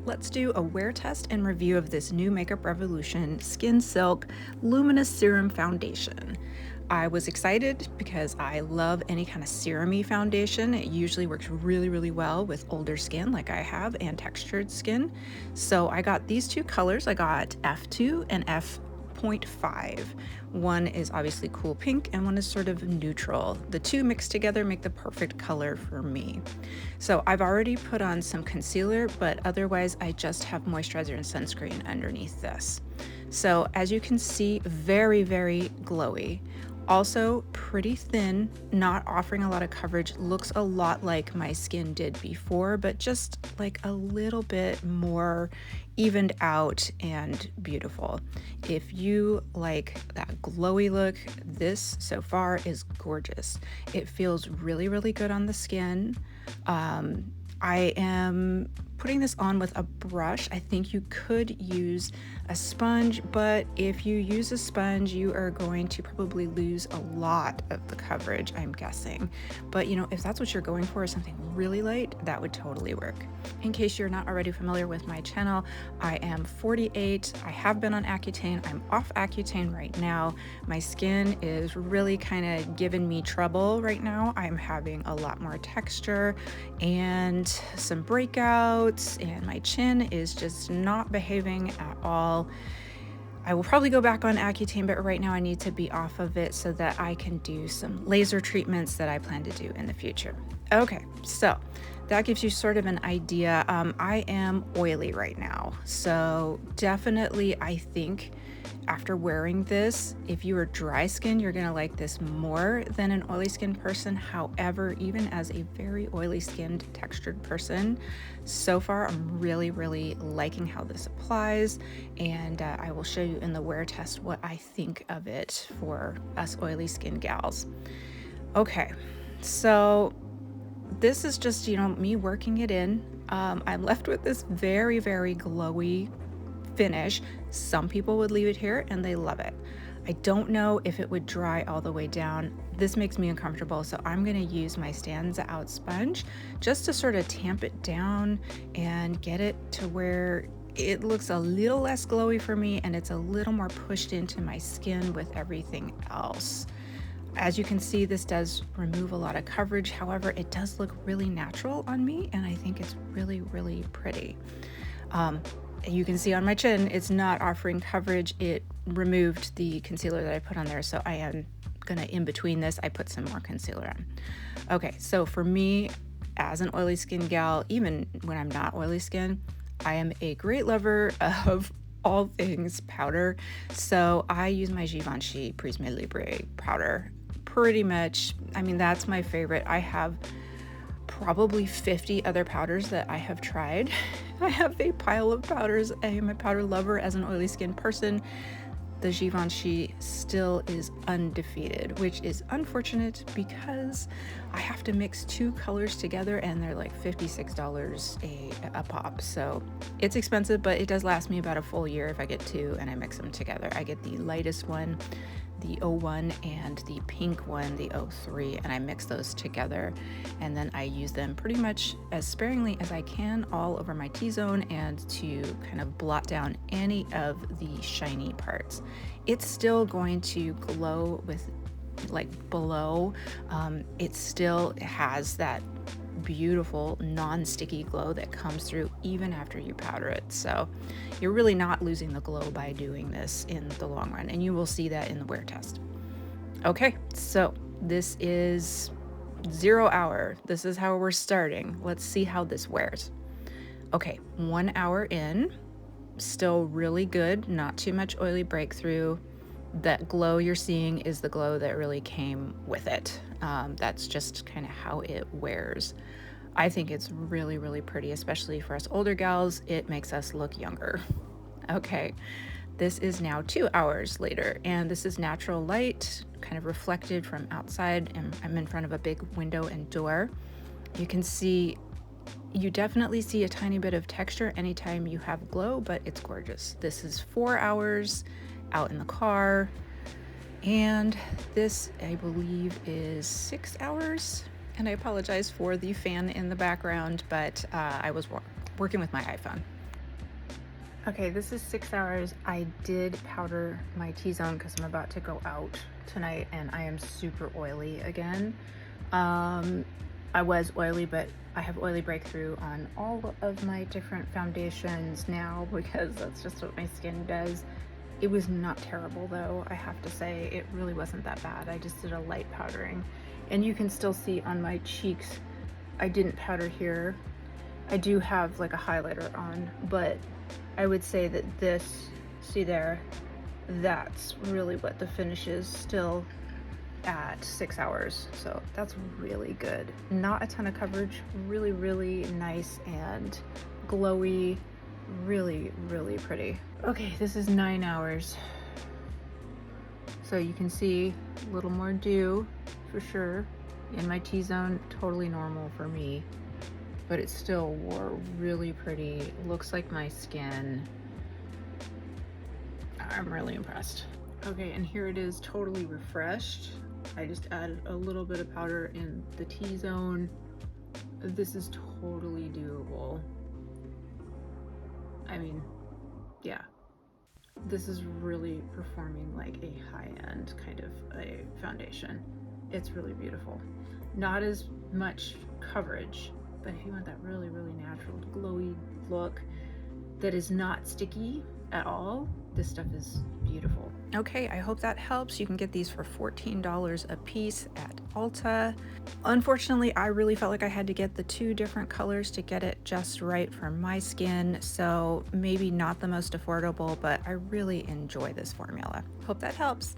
let's do a wear test and review of this new Makeup Revolution Skin Silk Luminous Serum Foundation. I was excited because I love any kind of serum-y foundation. It usually works really, really well with older skin like I have and textured skin. So I got these two colors. I got F2 and F.5. One is obviously cool pink and one is sort of neutral. The two mixed together make the perfect color for me. So I've already put on some concealer, but otherwise I just have moisturizer and sunscreen underneath this. So as you can see, very, very glowy. Also pretty thin, not offering a lot of coverage, looks a lot like my skin did before, but just like a little bit more evened out and beautiful. If you like that glowy look, this so far is gorgeous. It feels really, really good on the skin. I am putting this on with a brush. I think you could use a sponge, but if you use a sponge, you are going to probably lose a lot of the coverage, I'm guessing. But you know, if that's what you're going for, something really light, that would totally work. In case you're not already familiar with my channel, I am 48. I have been on Accutane. I'm off Accutane right now. My skin is really kind of giving me trouble right now. I'm having a lot more texture and some breakouts, and my chin is just not behaving at all. I will probably go back on Accutane, but right now I need to be off of it so that I can do some laser treatments that I plan to do in the future. Okay, so that gives you sort of an idea. I am oily right now, so definitely I think after wearing this, if you are dry skin, you're gonna like this more than an oily skin person. However, even as a very oily skinned textured person, so far I'm really, really liking how this applies, and I will show you in the wear test what I think of it for us oily skin gals. Okay, so this is just, you know, me working it in. I'm left with this very, very glowy finish. Some people would leave it here and they love it. I don't know if it would dry all the way down. This makes me uncomfortable, so I'm gonna use my Stanza Out sponge just to sort of tamp it down and get it to where it looks a little less glowy for me and it's a little more pushed into my skin with everything else. As you can see, this does remove a lot of coverage. However, it does look really natural on me and I think it's really, really pretty. You can see on my chin, it's not offering coverage. It removed the concealer that I put on there. So I am gonna, in between this, I put some more concealer on. Okay, so for me, as an oily skin gal, even when I'm not oily skin, I am a great lover of all things powder. So I use my Givenchy Prisme Libre powder pretty much. I mean, that's my favorite. I have probably 50 other powders that I have tried. I have a pile of powders. I am a powder lover as an oily skin person. The Givenchy still is undefeated, which is unfortunate because I have to mix two colors together and they're like $56 a pop. So it's expensive, but it does last me about a full year if I get two and I mix them together. I get the lightest one, the 01, and the pink one, the 03, and I mix those together, and then I use them pretty much as sparingly as I can all over my T-zone and to kind of blot down any of the shiny parts. It's still going to glow with like below. It still has that beautiful non-sticky glow that comes through even after you powder it. So you're really not losing the glow by doing this in the long run, and you will see that in the wear test. Okay, so this is 0 hour. This is how we're starting. Let's see how this wears. Okay, 1 hour in, still really good, not too much oily breakthrough. That glow you're seeing is the glow that really came with it. That's just kind of how it wears. I think it's really, really pretty, especially for us older gals. It makes us look younger. Okay, this is now 2 hours later, and this is natural light, kind of reflected from outside, and I'm in front of a big window and door. You can see, you definitely see a tiny bit of texture anytime you have glow, but it's gorgeous. This is 4 hours out in the car, and this I believe is 6 hours, and I apologize for the fan in the background, but I was working with my iPhone. Okay, this is 6 hours. I did powder my T-zone because I'm about to go out tonight and I am super oily again. I was oily, but I have oily breakthrough on all of my different foundations now because that's just what my skin does. It was not terrible though, I have to say. It really wasn't that bad. I just did a light powdering. And you can still see on my cheeks, I didn't powder here. I do have like a highlighter on, but I would say that this, see there, that's really what the finish is still at 6 hours. So that's really good. Not a ton of coverage, really, really nice and glowy, really, really pretty. Okay, this is 9 hours. So you can see a little more dew for sure. In my T-zone, totally normal for me, but it still wore really pretty. Looks like my skin. I'm really impressed. Okay, and here it is, totally refreshed. I just added a little bit of powder in the T-zone. This is totally doable. I mean, yeah. This is really performing like a high-end kind of a foundation. It's really beautiful. Not as much coverage, but if you want that really, really natural, glowy look that is not sticky at all, this stuff is beautiful. Okay, I hope that helps. You can get these for $14 a piece at Ulta. Unfortunately, I really felt like I had to get the 2 different colors to get it just right for my skin, so maybe not the most affordable, but I really enjoy this formula. Hope that helps.